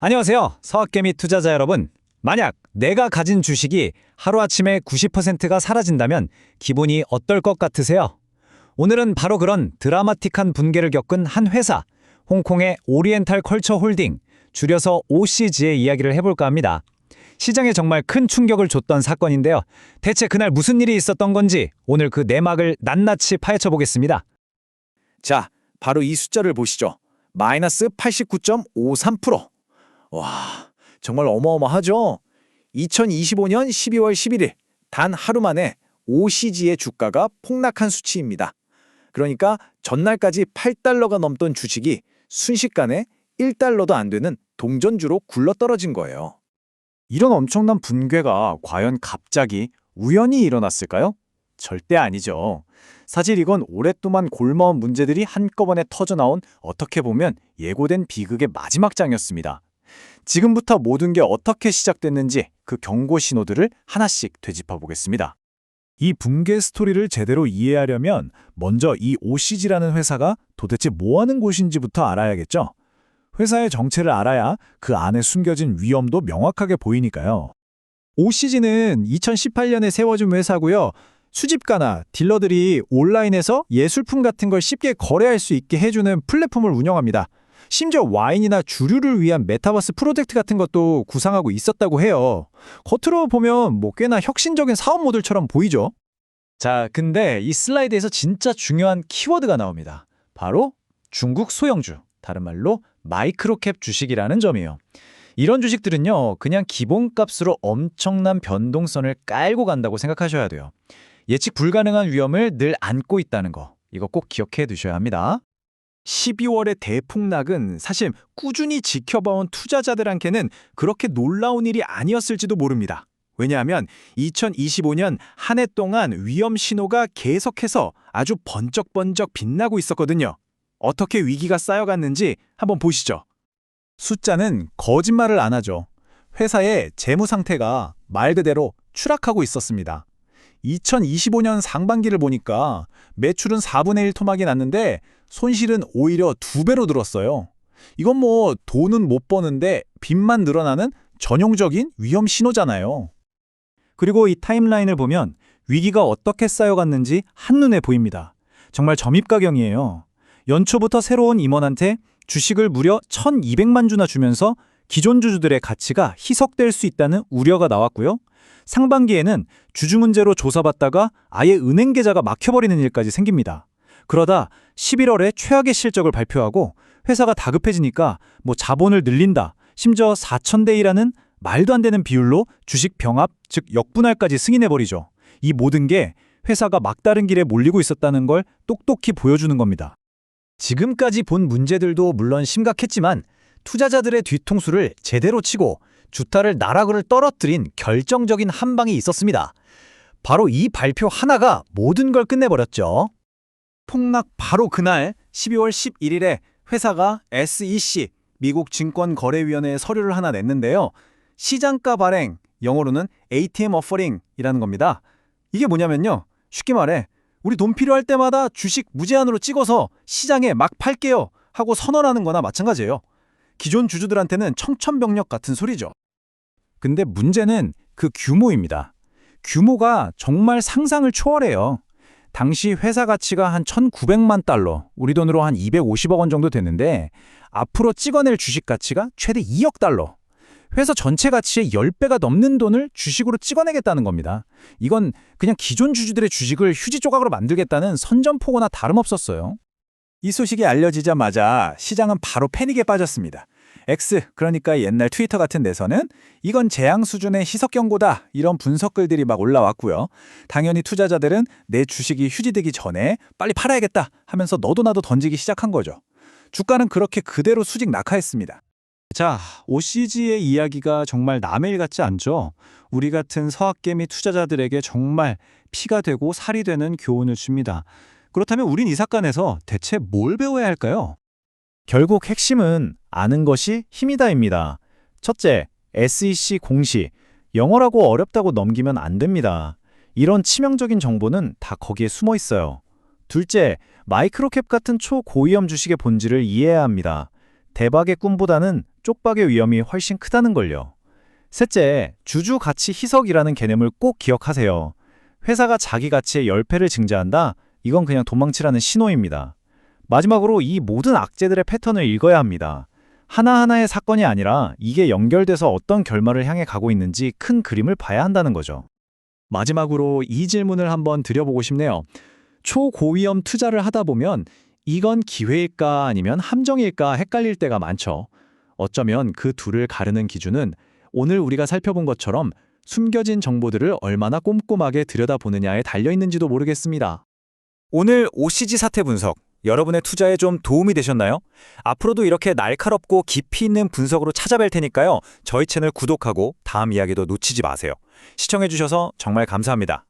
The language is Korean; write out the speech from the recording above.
안녕하세요. 서학개미 투자자 여러분. 만약 내가 가진 주식이 하루아침에 90%가 사라진다면 기분이 어떨 것 같으세요? 오늘은 바로 그런 드라마틱한 붕괴를 겪은 한 회사, 홍콩의 오리엔탈 컬처 홀딩, 줄여서 OCG의 이야기를 해볼까 합니다. 시장에 정말 큰 충격을 줬던 사건인데요. 대체 그날 무슨 일이 있었던 건지 오늘 그 내막을 낱낱이 파헤쳐 보겠습니다. 자, 바로 이 숫자를 보시죠. 마이너스 89.53%. 와, 정말 어마어마하죠? 2025년 12월 11일, 단 하루 만에 OCG의 주가가 폭락한 수치입니다. 그러니까 전날까지 8달러가 넘던 주식이 순식간에 1달러도 안 되는 동전주로 굴러떨어진 거예요. 이런 엄청난 붕괴가 과연 갑자기 우연히 일어났을까요? 절대 아니죠. 사실 이건 오랫동안 골마온 문제들이 한꺼번에 터져나온 어떻게 보면 예고된 비극의 마지막 장이었습니다. 지금부터 모든 게 어떻게 시작됐는지 그 경고 신호들을 하나씩 되짚어 보겠습니다. 이 붕괴 스토리를 제대로 이해하려면 먼저 이 OCG라는 회사가 도대체 뭐 하는 곳인지부터 알아야겠죠. 회사의 정체를 알아야 그 안에 숨겨진 위험도 명확하게 보이니까요. OCG는 2018년에 세워진 회사고요. 수집가나 딜러들이 온라인에서 예술품 같은 걸 쉽게 거래할 수 있게 해주는 플랫폼을 운영합니다. 심지어 와인이나 주류를 위한 메타버스 프로젝트 같은 것도 구상하고 있었다고 해요. 겉으로 보면 꽤나 혁신적인 사업 모델처럼 보이죠? 자, 근데 이 슬라이드에서 진짜 중요한 키워드가 나옵니다. 바로 중국 소형주, 다른 말로 마이크로캡 주식이라는 점이에요. 이런 주식들은요, 그냥 기본값으로 엄청난 변동성을 깔고 간다고 생각하셔야 돼요. 예측 불가능한 위험을 늘 안고 있다는 거, 이거 꼭 기억해 두셔야 합니다. 12월의 대폭락은 사실 꾸준히 지켜봐온 투자자들한테는 그렇게 놀라운 일이 아니었을지도 모릅니다. 왜냐하면 2025년 한 해 동안 위험 신호가 계속해서 아주 번쩍번쩍 빛나고 있었거든요. 어떻게 위기가 쌓여갔는지 한번 보시죠. 숫자는 거짓말을 안 하죠. 회사의 재무 상태가 말 그대로 추락하고 있었습니다. 2025년 상반기를 보니까 매출은 4분의 1 토막이 났는데 손실은 오히려 2배로 늘었어요. 이건 돈은 못 버는데 빚만 늘어나는 전형적인 위험 신호잖아요. 그리고 이 타임라인을 보면 위기가 어떻게 쌓여갔는지 한눈에 보입니다. 정말 점입가경이에요. 연초부터 새로운 임원한테 주식을 무려 1,200만 주나 주면서 기존 주주들의 가치가 희석될 수 있다는 우려가 나왔고요. 상반기에는 주주 문제로 조사받다가 아예 은행 계좌가 막혀버리는 일까지 생깁니다. 그러다 11월에 최악의 실적을 발표하고 회사가 다급해지니까 자본을 늘린다, 심지어 4,000대 1하는 말도 안 되는 비율로 주식 병합, 즉 역분할까지 승인해버리죠. 이 모든 게 회사가 막다른 길에 몰리고 있었다는 걸 똑똑히 보여주는 겁니다. 지금까지 본 문제들도 물론 심각했지만 투자자들의 뒤통수를 제대로 치고 주가를 나락으로 떨어뜨린 결정적인 한 방이 있었습니다. 바로 이 발표 하나가 모든 걸 끝내버렸죠. 폭락 바로 그날 12월 11일에 회사가 SEC, 미국 증권거래위원회에 서류를 하나 냈는데요. 시장가 발행, 영어로는 ATM 어퍼링이라는 겁니다. 이게 뭐냐면요. 쉽게 말해 우리 돈 필요할 때마다 주식 무제한으로 찍어서 시장에 막 팔게요 하고 선언하는 거나 마찬가지예요. 기존 주주들한테는 청천벽력 같은 소리죠. 근데 문제는 그 규모입니다. 규모가 정말 상상을 초월해요. 당시 회사 가치가 한 1,900만 달러, 우리 돈으로 한 250억 원 정도 됐는데 앞으로 찍어낼 주식 가치가 최대 2억 달러. 회사 전체 가치의 10배가 넘는 돈을 주식으로 찍어내겠다는 겁니다. 이건 그냥 기존 주주들의 주식을 휴지 조각으로 만들겠다는 선전포고나 다름없었어요. 이 소식이 알려지자마자 시장은 바로 패닉에 빠졌습니다. X, 그러니까 옛날 트위터 같은 데서는 이건 재앙 수준의 희석 경고다, 이런 분석글들이 막 올라왔고요. 당연히 투자자들은 내 주식이 휴지되기 전에 빨리 팔아야겠다 하면서 너도 나도 던지기 시작한 거죠. 주가는 그렇게 그대로 수직 낙하했습니다. 자, OCG의 이야기가 정말 남의 일 같지 않죠? 우리 같은 서학개미 투자자들에게 정말 피가 되고 살이 되는 교훈을 줍니다. 그렇다면 우린 이 사건에서 대체 뭘 배워야 할까요? 결국 핵심은 아는 것이 힘이다입니다. 첫째, SEC 공시. 영어라고 어렵다고 넘기면 안 됩니다. 이런 치명적인 정보는 다 거기에 숨어 있어요. 둘째, 마이크로캡 같은 초고위험 주식의 본질을 이해해야 합니다. 대박의 꿈보다는 쪽박의 위험이 훨씬 크다는 걸요. 셋째, 주주 가치 희석이라는 개념을 꼭 기억하세요. 회사가 자기 가치의 10배를 증자한다? 이건 그냥 도망치라는 신호입니다. 마지막으로 이 모든 악재들의 패턴을 읽어야 합니다. 하나하나의 사건이 아니라 이게 연결돼서 어떤 결말을 향해 가고 있는지 큰 그림을 봐야 한다는 거죠. 마지막으로 이 질문을 한번 드려보고 싶네요. 초고위험 투자를 하다 보면 이건 기회일까 아니면 함정일까 헷갈릴 때가 많죠. 어쩌면 그 둘을 가르는 기준은 오늘 우리가 살펴본 것처럼 숨겨진 정보들을 얼마나 꼼꼼하게 들여다보느냐에 달려있는지도 모르겠습니다. 오늘 OCG 사태 분석, 여러분의 투자에 좀 도움이 되셨나요? 앞으로도 이렇게 날카롭고 깊이 있는 분석으로 찾아뵐 테니까요. 저희 채널 구독하고 다음 이야기도 놓치지 마세요. 시청해주셔서 정말 감사합니다.